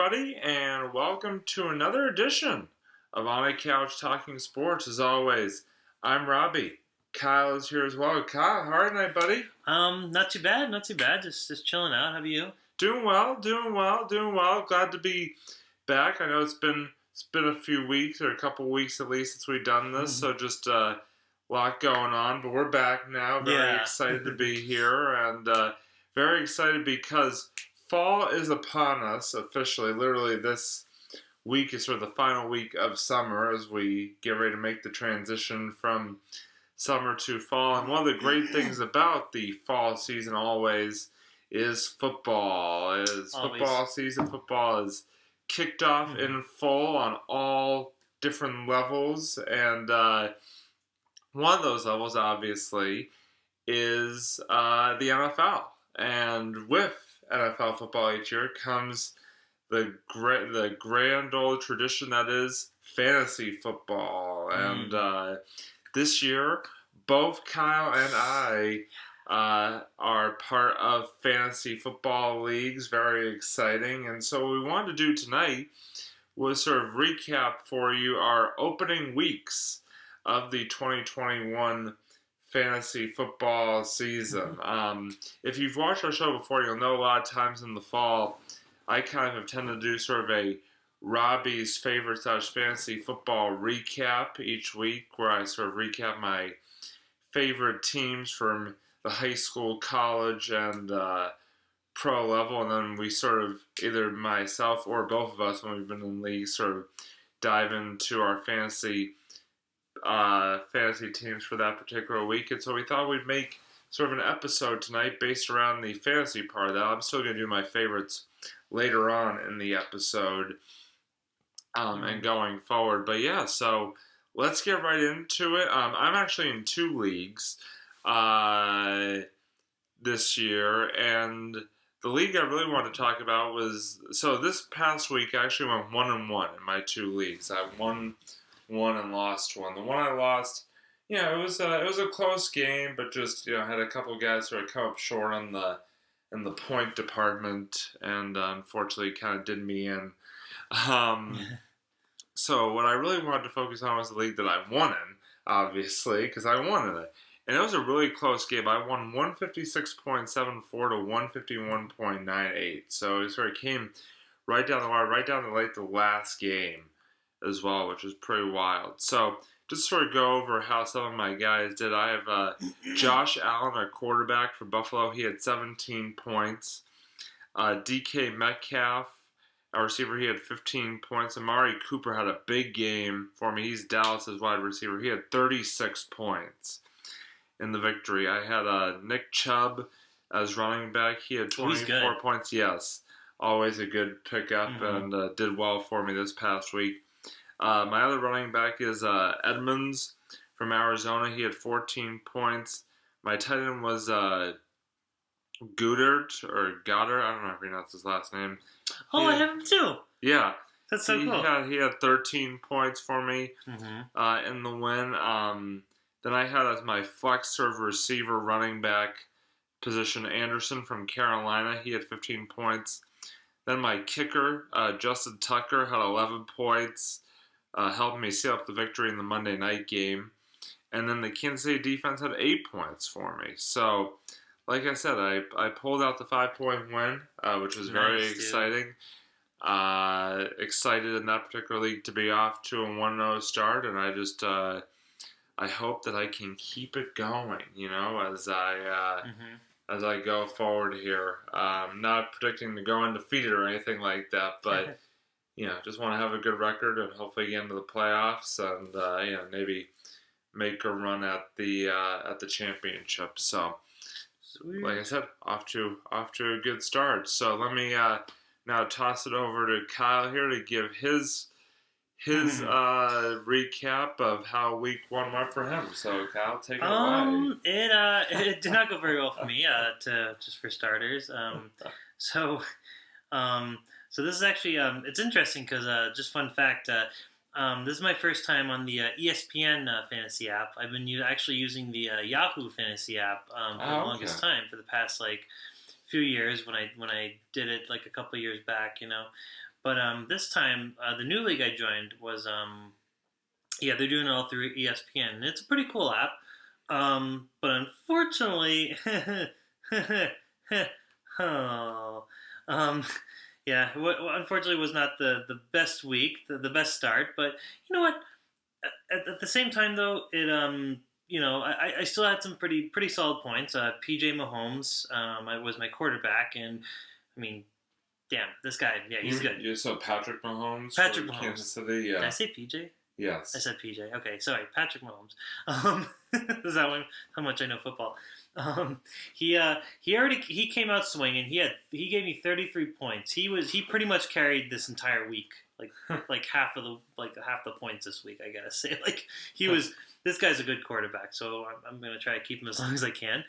everybody, and welcome to another edition of On a Couch Talking Sports. As always, I'm Robbie. Kyle is here as well. Kyle, how are you tonight, buddy? Not too bad, not too bad. Just chilling out. How about you? Doing well. Glad to be back. I know it's been a few weeks, or a couple weeks at least, since we've done this, so just a lot going on. But we're back now. Very excited to be here, and very excited because fall is upon us officially. Literally, this week is sort of the final week of summer as we get ready to make the transition from summer to fall. And one of the great things about the fall season always is football. Football season. Football is kicked off in full on all different levels. And one of those levels, obviously, is the NFL. And with NFL football each year comes the grand old tradition that is fantasy football. And this year, both Kyle and I are part of fantasy football leagues. Very exciting. And so what we wanted to do tonight was sort of recap for you our opening weeks of the 2021 fantasy football season. If you've watched our show before, you'll know a lot of times in the fall, I kind of have tended to do sort of a Robbie's favorite fantasy football recap each week, where I sort of recap my favorite teams from the high school, college, and pro level, and then we sort of, either myself or both of us, when we've been in leagues, sort of dive into our fantasy teams for that particular week. And so we thought we'd make sort of an episode tonight based around the fantasy part of that. I'm still going to do my favorites later on in the episode and going forward. But yeah, so let's get right into it. I'm actually in 2 leagues this year, and the league I really wanted to talk about was, so this past week I actually went 1-1 in my 2 leagues. I won one and lost one. The one I lost, it was a close game, but just had a couple guys who had come up short in the point department, and unfortunately kind of did me in. So what I really wanted to focus on was the league that I won in, obviously, because I won in it. And it was a really close game. I won 156.74 to 151.98. So it sort of came right down the wire, right down to the last game as well, which was pretty wild. So just sort of go over how some of my guys did. I have Josh Allen, our quarterback for Buffalo. He had 17 points. DK Metcalf, our receiver, he had 15 points. Amari Cooper had a big game for me. He's Dallas' wide receiver. He had 36 points in the victory. I had Nick Chubb as running back. He had 24 points. Yes, always a good pickup, and did well for me this past week. My other running back is Edmonds from Arizona. He had 14 points. My tight end was Goddard. I don't know how to pronounce his last name. I have him too. Yeah. That's so cool. He had 13 points for me in the win. Then I had as my flex sort of receiver running back position Anderson from Carolina. He had 15 points. Then my kicker, Justin Tucker, had 11 points. Helped me seal up the victory in the Monday night game. And then the Kansas City defense had 8 points for me. So, like I said, I pulled out the 5-point win, which was very exciting. Excited in that particular league to be off to a 1-0 start, and I just I hope that I can keep it going, as I go forward here. Not predicting to go undefeated or anything like that, but just want to have a good record and hopefully get into the playoffs and maybe make a run at the championship. So, sweet. Like I said, off to a good start. So let me now toss it over to Kyle here to give his recap of how week 1 went for him. So Kyle, take it away. It did not go very well for me. Just for starters. So this is actually it's interesting because just fun fact. This is my first time on the ESPN fantasy app. I've been actually using the Yahoo fantasy app for the longest time, for the past few years when I did it a couple of years back, But this time, the new league I joined was yeah, they're doing it all through ESPN, and it's a pretty cool app. But unfortunately, oh, um, yeah, unfortunately was not the best week, the best start. But you know what? At the same time, though, it I still had some pretty solid points. PJ Mahomes, I was my quarterback, and I mean, damn, this guy, yeah, he's good. You saw Patrick Mahomes. Patrick Mahomes. Kansas City. Yeah. Did I say PJ? Yes. I said PJ. Okay, sorry, Patrick Mahomes. Is that how much I know football? He came out swinging. He gave me 33 points. He pretty much carried this entire week. Like half the points this week. I gotta say, this guy's a good quarterback. So I'm gonna try to keep him as long as I can.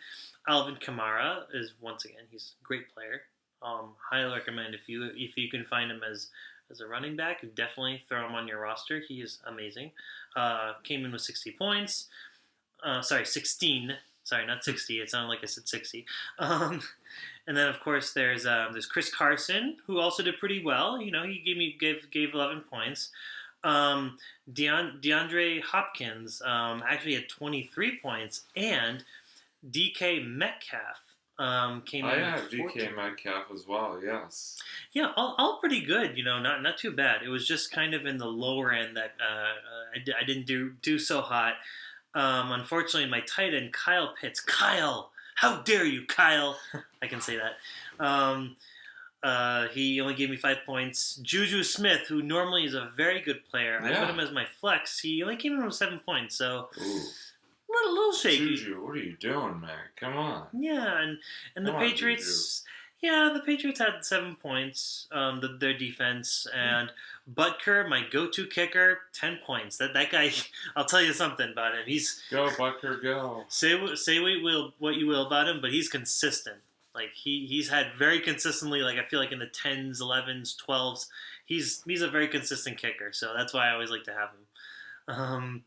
Alvin Kamara is once again he's a great player. Highly recommend if you can find him as a running back, definitely throw him on your roster. He is amazing. Came in with 60 points. 16. Sorry, not 60. It sounded like I said 60. And then of course there's Chris Carson, who also did pretty well. You know, he gave 11 points. DeAndre Hopkins actually had 23 points, and DK Metcalf came in. I have DK Metcalf as well. Yes. Yeah, all pretty good. You know, not too bad. It was just kind of in the lower end that I didn't do so hot. Unfortunately, my tight end Kyle Pitts. Kyle, how dare you, Kyle? I can say that. He only gave me 5 points. Juju Smith, who normally is a very good player, I put him as my flex. He only came in with 7 points. So. Ooh. A little shaky. Juju, what are you doing, man? Come on. Yeah, and the Patriots. Yeah, the Patriots had 7 points. Their defense, and Butker, my go-to kicker, 10 points. That guy, I'll tell you something about him. He's go Butker, go. Say what you will about him, but he's consistent. Like he's had very consistently. Like I feel like in the 10s, 11s, 12s, he's a very consistent kicker. So that's why I always like to have him.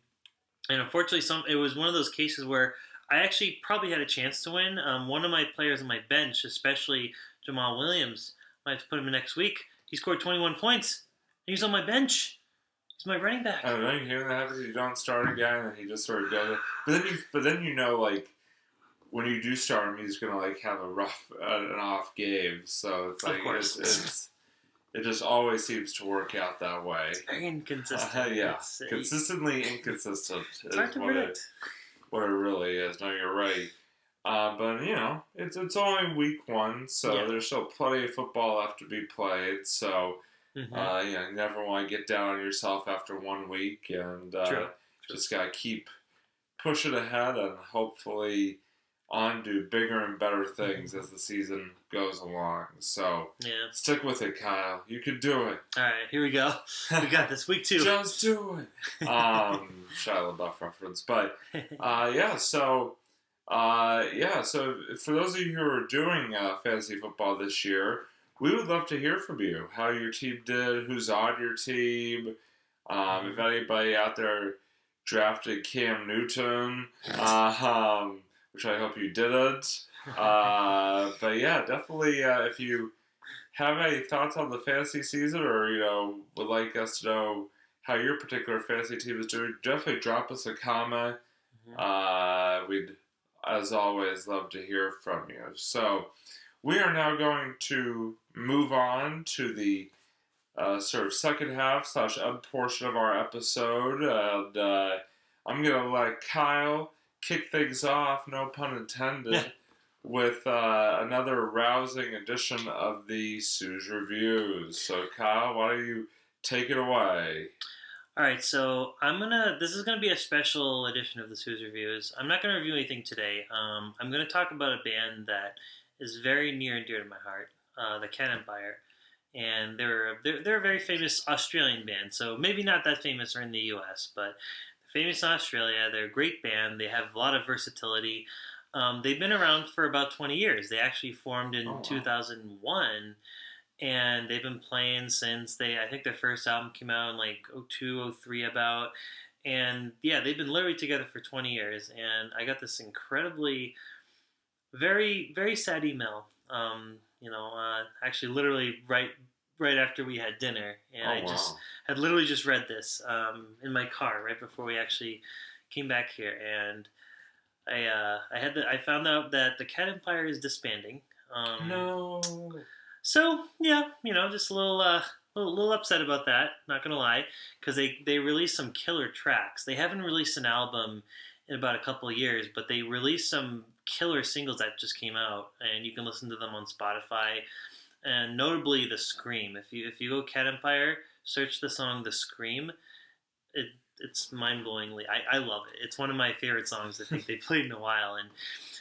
And unfortunately, it was one of those cases where I actually probably had a chance to win. One of my players on my bench, especially Jamal Williams, I have to put him in next week. He scored 21 points. And he's on my bench. He's my running back. I don't know. You hear that happens? You don't start a guy, and then he just sort of goes. But then you know, like when you do start him, he's gonna like have an off game. So it's like it just always seems to work out that way. It's very inconsistent. Yeah, consistently inconsistent. It's hard to predict. What it really is. No, you're right. But you know, it's only week 1, so there's still plenty of football left to be played. So you never want to get down on yourself after 1 week, and just gotta keep pushing ahead, and hopefully on to bigger and better things as the season goes along. So stick with it, Kyle. You can do it. All right, here we go. We got this week 2. Just do it. Shia LaBeouf reference, but So for those of you who are doing fantasy football this year, we would love to hear from you. How your team did, who's on your team. If anybody out there drafted Cam Newton. Which I hope you didn't. But yeah, definitely if you have any thoughts on the fantasy season, or would like us to know how your particular fantasy team is doing, definitely drop us a comment. We'd, as always, love to hear from you. So we are now going to move on to the sort of second half / end portion of our episode, and I'm gonna let Kyle kick things off, no pun intended, with another rousing edition of the Soos Reviews. So, Kyle, why don't you take it away? All right, so this is gonna be a special edition of the Soos Reviews. I'm not gonna review anything today. I'm gonna talk about a band that is very near and dear to my heart, the Cat Empire, and they're a very famous Australian band. So maybe not that famous or in the U.S., but famous in Australia. They're a great band. They have a lot of versatility. They've been around for about 20 years. They actually formed in 2001, and they've been playing since I think their first album came out in like 02, 03 about. And yeah, they've been literally together for 20 years. And I got this incredibly, very, very sad email. Actually literally right right after we had dinner, and I just wow. had literally just read this in my car right before we actually came back here, and I found out that the Cat Empire is disbanding. No. So yeah, just a little upset about that. Not gonna lie, because they released some killer tracks. They haven't released an album in about a couple of years, but they released some killer singles that just came out, and you can listen to them on Spotify. And notably, the Scream. If you go Cat Empire, search the song "The Scream." It it's mind blowingly. I love it. It's one of my favorite songs I think they played in a while, and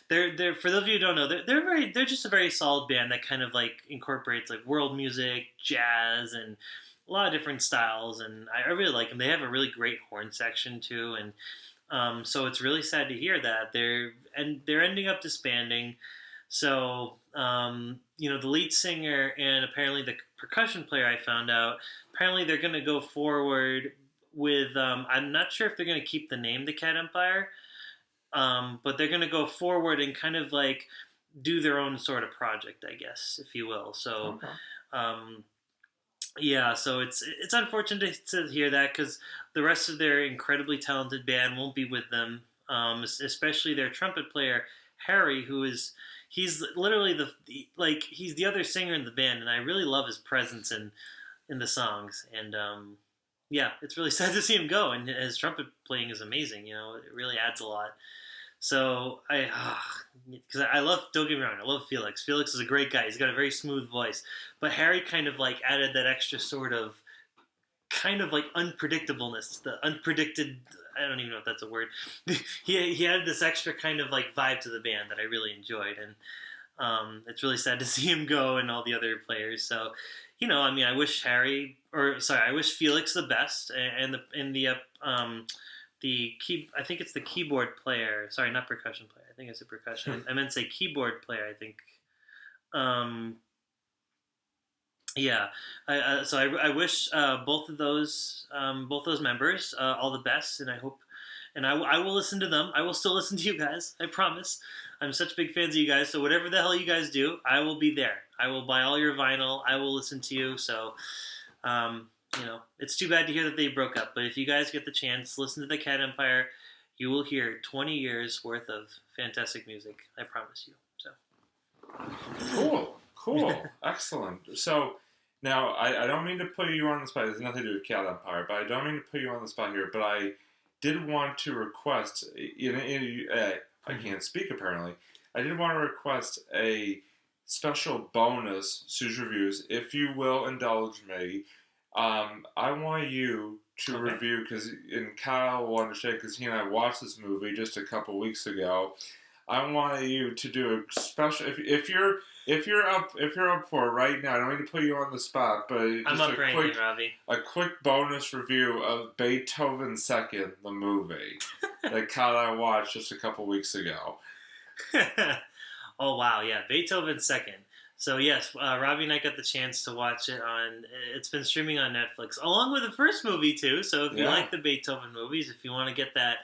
they're for those of you who don't know, they're just a very solid band that kind of like incorporates like world music, jazz, and a lot of different styles, and I really like them. They have a really great horn section too, and so it's really sad to hear that they're ending up disbanding. So the lead singer and apparently the percussion player, I found out, apparently they're going to go forward with. I'm not sure if they're going to keep the name the Cat Empire, but they're going to go forward and kind of like do their own sort of project, I guess, if you will. So, Okay. yeah, so it's unfortunate to hear that because the rest of their incredibly talented band won't be with them, especially their trumpet player Harry, he's literally he's the other singer in the band, and I really love his presence in the songs, and yeah, it's really sad to see him go, and his trumpet playing is amazing. It really adds a lot. So because I love, don't get me wrong, I love Felix. Felix is a great guy. He's got a very smooth voice, but Harry kind of like added that extra sort of kind of like unpredictableness, the unpredicted. I don't even know if that's a word. he had this extra kind of like vibe to the band that I really enjoyed, and it's really sad to see him go and all the other players. So, I wish I wish Felix the best, and I think it's the keyboard player. Sorry, not percussion player. I think it's a percussion. I meant to say keyboard player. I think. Yeah, I wish both those members all the best, and I hope, and I will listen to them. I will still listen to you guys. I promise. I'm such big fans of you guys. So whatever the hell you guys do, I will be there. I will buy all your vinyl. I will listen to you. So, it's too bad to hear that they broke up. But if you guys get the chance, listen to the Cat Empire. You will hear 20 years worth of fantastic music. I promise you. So. Cool. Excellent. So now I don't mean to put you on the spot. There's nothing to do with Cat Empire, but I don't mean to put you on the spot here. But I did want to request. I can't speak apparently. I did want to request a special bonus Soos Reviews, if you will indulge me. I want you to review, and Kyle will understand because he and I watched this movie just a couple weeks ago. I want you to do a special if you're up for it right now. I don't mean to put you on the spot, but I'm up for anything, Robbie. A quick bonus review of Beethoven Second, the movie that Kyle and I watched just a couple weeks ago. Oh wow, yeah, Beethoven Second. So yes, Robbie and I got the chance to watch it it's been streaming on Netflix, along with the first movie too. So if you like the Beethoven movies, if you want to get that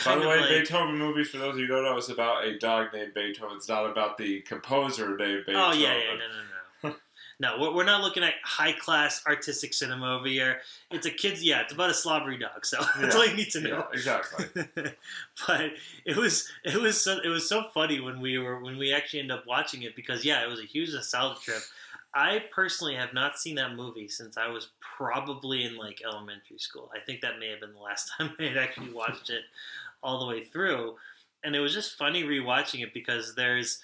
By the way, Beethoven movies, for those of you who don't know, is about a dog named Beethoven. It's not about the composer named Beethoven. Oh yeah, no. No, we're not looking at high-class artistic cinema over here. It's it's about a slobbery dog, so that's all you need to know. Yeah, exactly. But it was so funny when we actually ended up watching it because it was a huge nostalgia trip. I personally have not seen that movie since I was probably in like elementary school. I think that may have been the last time I had actually watched it all the way through, and it was just funny rewatching it because there's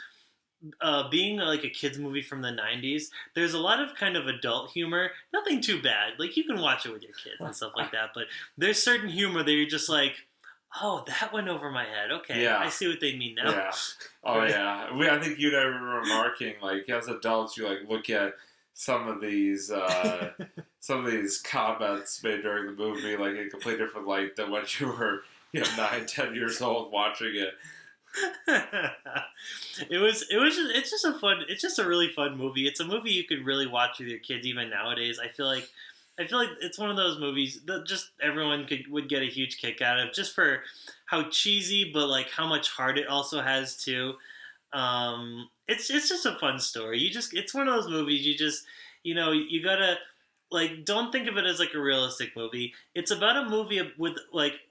being like a kids movie from the 90s, there's a lot of kind of adult humor, nothing too bad, like you can watch it with your kids and stuff like that, but there's certain humor that you're just like, oh, that went over my head. Okay, I see what they mean now. Yeah. Oh yeah, I think you'd ever remarking like as adults you like look at some of these comments made during the movie like in a completely different light than when you were 9-10 years old watching it. It's just a really fun movie. It's a movie you could really watch with your kids even nowadays. I feel like it's one of those movies that just everyone would get a huge kick out of, just for how cheesy but like how much heart it also has too. It's just a fun story. It's one of those movies you gotta don't think of it as like a realistic movie. It's about a movie with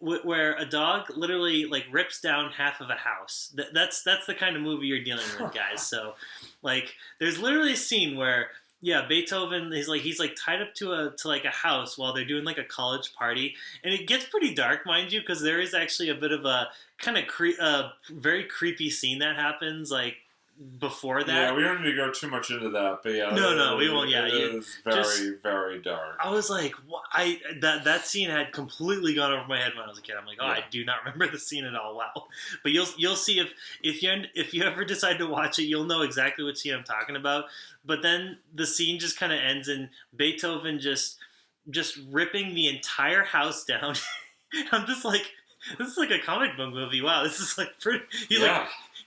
where a dog literally rips down half of a house. That's the kind of movie you're dealing with, guys. So, there's literally a scene where Beethoven he's tied up to a house while they're doing a college party, and it gets pretty dark, mind you, because there is actually a bit of a kind of very creepy scene that happens before that. Yeah, we don't need to go too much into that, but no, we won't. Yeah, it is very, very dark. I was like, that scene had completely gone over my head when I was a kid. I'm like, I do not remember the scene at all. Wow, but you'll see if you ever decide to watch it, you'll know exactly what scene I'm talking about. But then the scene just kind of ends in Beethoven just ripping the entire house down. I'm just like, this is like a comic book movie. Wow, this is pretty.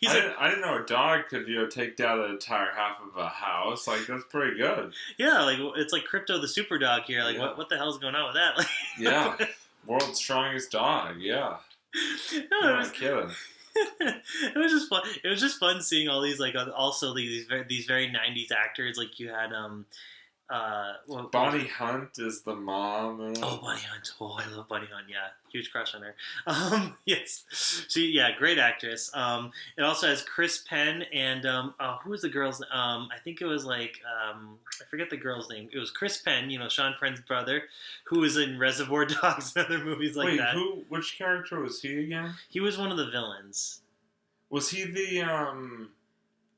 I didn't know a dog could take down an entire half of a house. That's pretty good. Yeah, it's like Crypto the Super Dog here. What the hell's going on with that? Yeah, world's strongest dog. Yeah, no, I'm kidding. It was just fun. It was just fun seeing all these also these very 90s actors. You had Bonnie Hunt is the mom. Oh, Bonnie Hunt. Oh, I love Bonnie Hunt. Yeah, huge crush on her. Yes, great actress. It also has Chris Penn and who was the girl's? I think it was I forget the girl's name. It was Chris Penn. Sean Penn's brother, who was in Reservoir Dogs and other movies like that. Wait, which character was he again? He was one of the villains. Was he the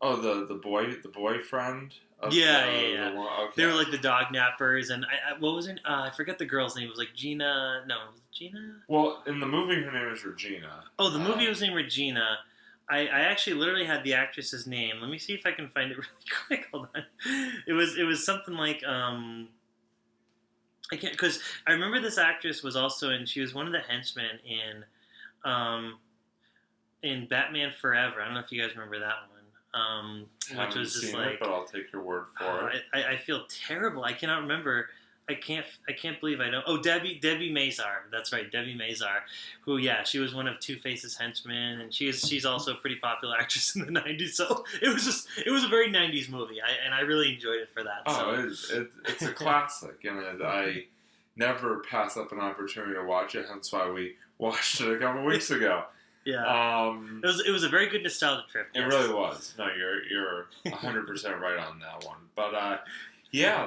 the boyfriend? Yeah. Okay. They were the dog nappers, and what was it? I forget the girl's name. It was Gina. No, was it Gina? Well, in the movie, her name is Regina. Oh, the movie was named Regina. I actually literally had the actress's name. Let me see if I can find it really quick. Hold on. It was something like I can't, because I remember this actress was also she was one of the henchmen in Batman Forever. I don't know if you guys remember that one. Which was just but I'll take your word for it. I feel terrible. I cannot remember. I can't believe I don't. Oh, Debbie Mazar. That's right, Debbie Mazar. Who, she was one of Two-Face's henchmen, and she's also a pretty popular actress in the '90s. So it was a very '90s movie, and I really enjoyed it for that. It's a classic, and I never pass up an opportunity to watch it. Hence why we watched it a couple weeks ago. Yeah, it was a very good nostalgia trip. Yes. It really was. No, you're 100% right on that one. But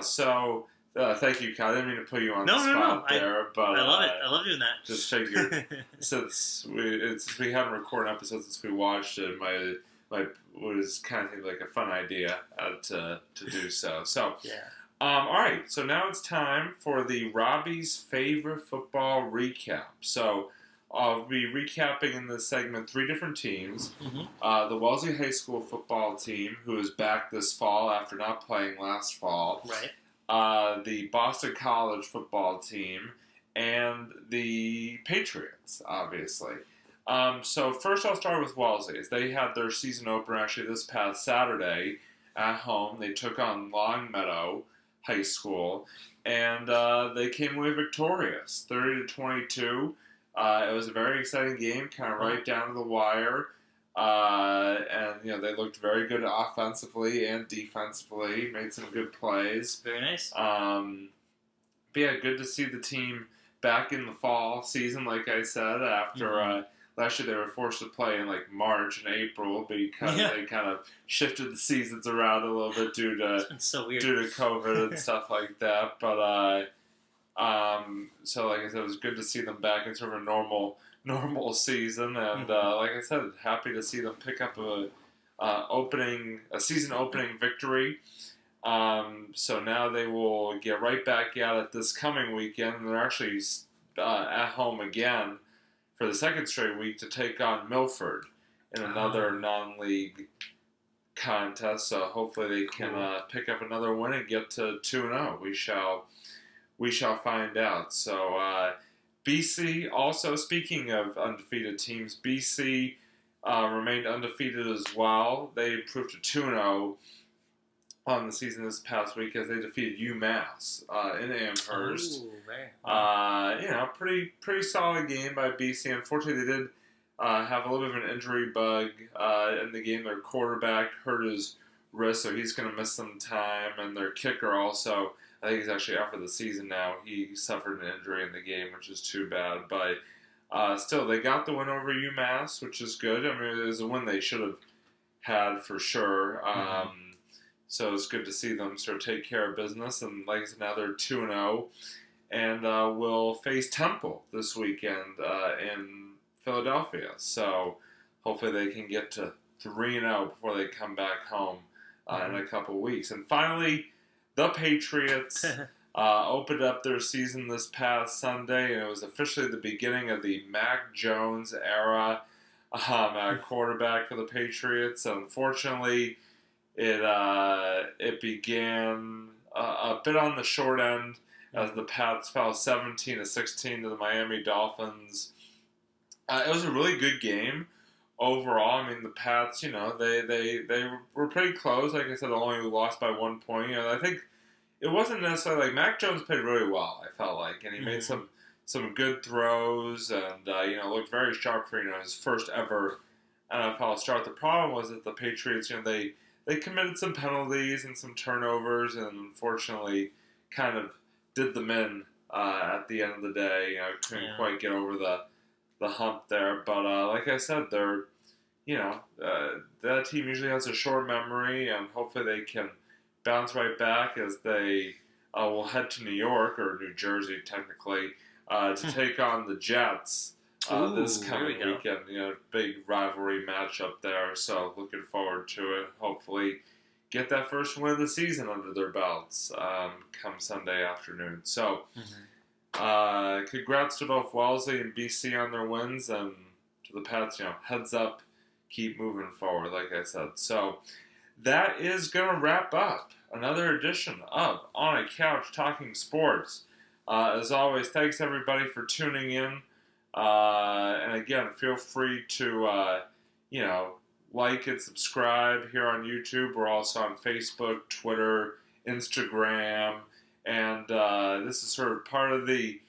so thank you, Kyle. I didn't mean to put you on the spot there, but I love it. I love doing that. Just figured since we haven't recorded an episode since we watched it, my was kind of like a fun idea to do so. So all right. So now it's time for the Robbie's favorite football recap. So. I'll be recapping in this segment 3 different teams. Mm-hmm. The Wellesley High School football team, who is back this fall after not playing last fall. Right. The Boston College football team, and the Patriots, obviously. So first I'll start with Wellesley. They had their season opener actually this past Saturday at home. They took on Longmeadow High School, and they came away victorious, 30-22. It was a very exciting game, kind of right down to the wire. And, they looked very good offensively and defensively, made some good plays. Very nice. But good to see the team back in the fall season, like I said, after last year they were forced to play in March and April because they kind of shifted the seasons around a little bit due to COVID and stuff like that. But so like I said, it was good to see them back in sort of a normal season, and like I said, happy to see them pick up a season opening victory. So now they will get right back at it this coming weekend, and they're actually at home again for the second straight week to take on Milford in another non-league contest. So hopefully they can pick up another win and get to 2-0. We shall find out. So, BC, also, speaking of undefeated teams, BC remained undefeated as well. They improved to 2-0 on the season this past week as they defeated UMass in Amherst. Pretty solid game by BC. Unfortunately, they did have a little bit of an injury bug in the game. Their quarterback hurt his wrist, so he's going to miss some time. And their kicker also, I think he's actually out for the season now. He suffered an injury in the game, which is too bad. But still, they got the win over UMass, which is good. I mean, it was a win they should have had for sure. So it's good to see them sort of take care of business. And like I said, now they're 2-0. And will face Temple this weekend in Philadelphia. So hopefully they can get to 3-0 before they come back home in a couple weeks. And finally, the Patriots opened up their season this past Sunday, and it was officially the beginning of the Mac Jones era at quarterback for the Patriots. Unfortunately, it began a bit on the short end as the Pats fell 17-16 to the Miami Dolphins. It was a really good game overall. I mean, the Pats, they were pretty close. Like I said, only lost by 1 point. I think it wasn't necessarily like Mac Jones played really well, I felt like, and he made some good throws and looked very sharp for his first ever NFL start. The problem was that the Patriots, they committed some penalties and some turnovers, and unfortunately, kind of did them in at the end of the day. Couldn't quite get over the hump there. But like I said, they're that team usually has a short memory, and hopefully they can bounce right back as they will head to New York or New Jersey technically to take on the Jets this coming weekend. Big rivalry matchup there. So looking forward to it. Hopefully get that first win of the season under their belts come Sunday afternoon. So congrats to both Wellesley and BC on their wins, and to the Pats, heads up, keep moving forward, like I said. So that is going to wrap up another edition of On a Couch Talking Sports. As always, thanks everybody for tuning in. And again, feel free to, like and subscribe here on YouTube. We're also on Facebook, Twitter, Instagram, and this is sort of part of the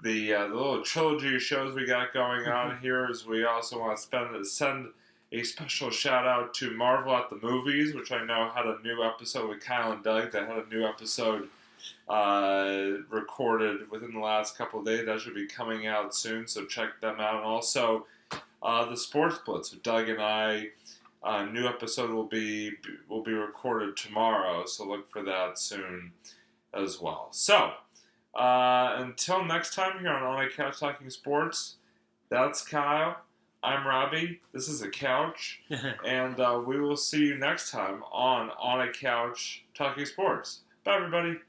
little trilogy of shows we got going on here. As we also want to send a special shout out to Marvel at the Movies, which I know had a new episode with Kyle and Doug. That had a new episode recorded within the last couple of days. That should be coming out soon, so check them out. And also the Sports Blitz with Doug and I. New episode will be recorded tomorrow, so look for that soon as well. So until next time here on a Couch Talking Sports, that's Kyle. I'm Robbie. This is a couch, and we will see you next time on a Couch Talking Sports. Bye, everybody.